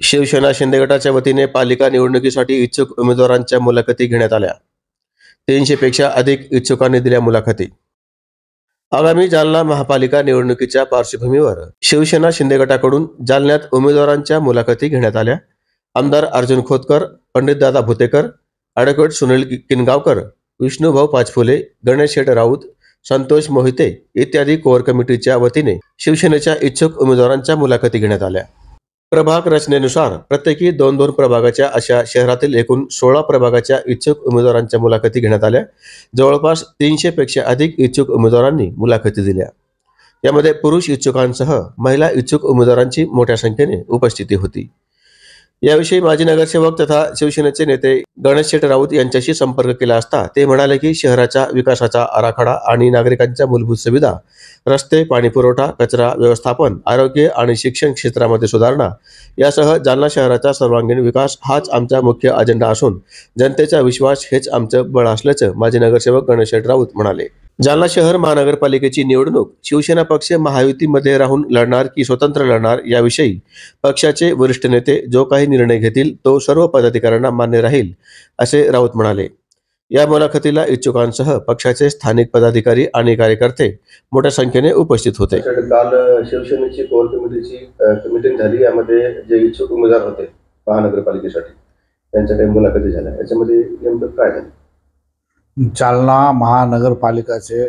शिवसेना शिंदे गटाच्या वतीने पालिका निवडणुकीसाठी इच्छुक उमेदवारांच्या मुलाखती घेण्यात आल्या। 300 पेक्षा अधिक इच्छुकांनी दिल्या मुलाखती। आगामी जालना महापालिका निवडणुकीच्या पार्श्वभूमीवर शिवसेना शिंदे गटाकडून जालन्यात उमेदवारांच्या मुलाखती घेण्यात आल्या। आमदार अर्जुन खोतकर, पंडितदादा भुतेकर, ॲडव्होकेट सुनील किनगावकर, विष्णुभाऊ पाचफुले, गणेश शेठ राऊत, संतोष मोहिते इत्यादी कोर कमिटीच्या वतीने शिवसेनेच्या इच्छुक उमेदवारांच्या मुलाखती घेण्यात आल्या। प्रभाग रचनेनुसार प्रत्येकी 2-2 प्रभागाच्या अशा शहरातील एकूण 16 प्रभागाच्या इच्छुक उमेदवारांच्या मुलाखती घेण्यात आल्या। जवळपास 300 पेक्षा अधिक इच्छुक उमेदवारांनी मुलाखती दिल्या। यामध्ये पुरुष इच्छुकांसह महिला इच्छुक उमेदवारांची मोठ्या संख्येने उपस्थिती होती। याविषयी माजी नगरसेवक तथा शिवसेनेचे नेते गणेश शेठ राऊत यांच्याशी संपर्क केला असता ते म्हणाले की शहराच्या विकासाचा आराखडा आणि नागरिकांच्या मूलभूत सुविधा, रस्ते, पाणीपुरवठा, कचरा व्यवस्थापन, आरोग्य आणि शिक्षण क्षेत्रामध्ये सुधारणा यासह जालना शहराचा सर्वांगीण विकास हाच आमचा मुख्य अजेंडा असून जनतेचा विश्वास हेच आमचं बळ असल्याचं माजी नगरसेवक गणेश शेठ राऊत म्हणाले। जालना शहर महानगरपालिकेची निवडणूक शिवसेना पक्ष महायुतीमध्ये राहून लढणार की स्वतंत्र लढणार याविषयी पक्षाचे वरिष्ठ नेते जो काही निर्णय घेतील तो सर्व पदाधिकाऱ्यांना मान्य राहील, असे राऊत म्हणाले। या मुलाखतीला इच्छुकांसह पक्षाचे स्थानिक पदाधिकारी आणि कार्यकर्ते मोठ्या संख्येने उपस्थित होते। काल शिवसेनेची कोर कमिटीची मीटिंग झाली। यामध्ये जे इच्छुक उमेदवार होते महानगरपालिकेसाठी त्यांच्या काही मुलाखती झाल्या। याच्यामध्ये नेमकं काय झालं? जालना महानगरपालिकाचे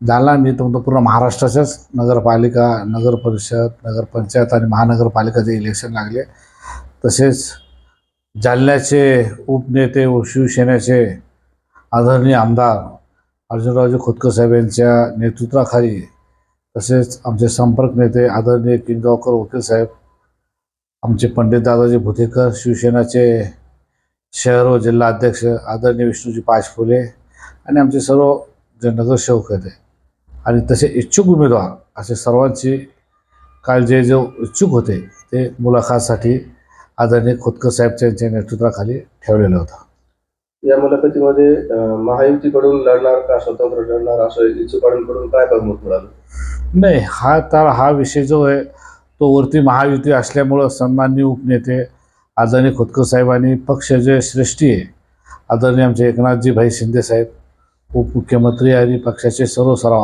जालना पूर्ण महाराष्ट्राच्याच नगरपालिका, नगर परिषद, नगरपंचायत आणि महानगरपालिकाचे इलेक्शन लागले। तसेच जालन्याचे उपनेते व शिवसेनेचे आदरणीय आमदार अर्जुनरावजी खोतकर साहेब यांच्या नेतृत्वाखाली, तसेच आमचे संपर्क नेते आदरणीय किनगावकर वकील साहेब, आमचे पंडित दादाजी भुतेकर, शिवसेनेचे शहर व जिल्हा अध्यक्ष आदरणीय विष्णूजी पाचफुले आणि आमचे सर्व जे नगरसेवक होते आणि तसे इच्छुक उमेदवार असे सर्वांची काल जे इच्छुक होते ते मुलाखतीसाठी आदरणीय खोतकर साहेबच्या नेतृत्वाखाली ठेवलेलं होतं। या मुलाखतीमध्ये महायुतीकडून लढणार का स्वतंत्र लढणार असं इच्छुकांकडून काय बहुमत मिळालं? नाही, हा विषय जो आहे तो वरती महायुती असल्यामुळं सन्माननीय उपनेते आदरणीय खोतकर साहेबांनी पक्ष जे श्रेष्ठी आहे आदरणीय आमचे एकनाथजी भाई शिंदे साहेब, उपमुख्यमंत्री आणि पक्षाचे सर्व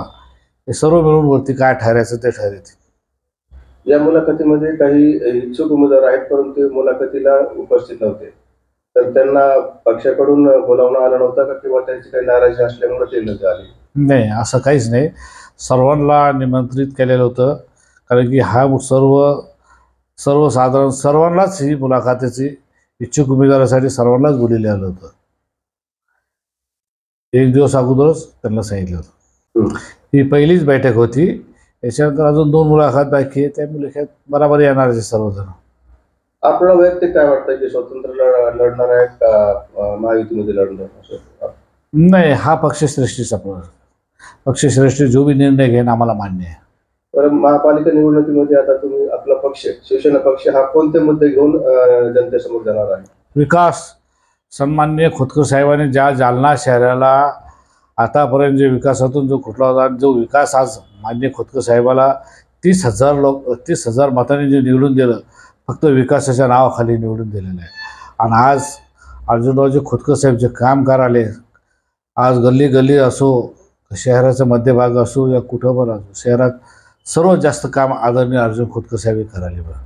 हे सर्व मिळून वरती काय ठरायचं ते ठरवतील। या मुलाखतीमध्ये काही इच्छुक उमेदवार आहेत परंतु मुलाखतीला उपस्थित नव्हते, तर त्यांना पक्षाकडून बोलावणं आलं नव्हतं का किंवा त्यांची काही नाराजी असल्यामुळे ते नव्हते आले? नाही, असं काहीच नाही। सर्वांना निमंत्रित केलेलं होतं, कारण की हा सर्वसाधारण सर्वांनाच ही मुलाखतीची इच्छुक उमेदवारासाठी सर्वांनाच बोललेलं आलं होतं। एक दिवस अगोदरच त्यांना सांगितलं होतं। ही पहिलीच बैठक होती। याच्यानंतर अजून 2 मुलाखत बाकी आहे। त्या मुलाखत बरोबर येणार आहे सर्वजण। आपल्याला वैयक्तिक काय वाटतं की स्वतंत्र लढणार आहेत का महायुतीमध्ये लढणार? नाही, हा पक्षश्रेष्ठीचा पक्षश्रेष्ठी जो भी निर्णय घेईन आम्हाला मान्य आहे। तर महापालिका निवडणुकीमध्ये आता तुम्ही आपला पक्ष शिवसेना पक्ष हा कोणते मुद्दे घेऊन जनतेसमोर जाणार आहे? विकास। सन्माननीय खोतकर साहेबांनी ज्या जालना शहराला आतापर्यंत जे विकासातून जो कुठला होता, जो विकास आज माननीय खोतकर साहेबाला 30,000 मतांनी जे निवडून दिलं, फक्त विकासाच्या नावाखाली निवडून दिलेलं आहे। आणि आज अर्जुनरावजी खोतकर साहेब जे काम कराले, आज गल्ली गल्ली असो, शहराचा मध्यभाग असो या कुठं पण असो, शहरात सर्वात जास्त काम आदरणीय अर्जुन खोतकर साहेब करायले बरं।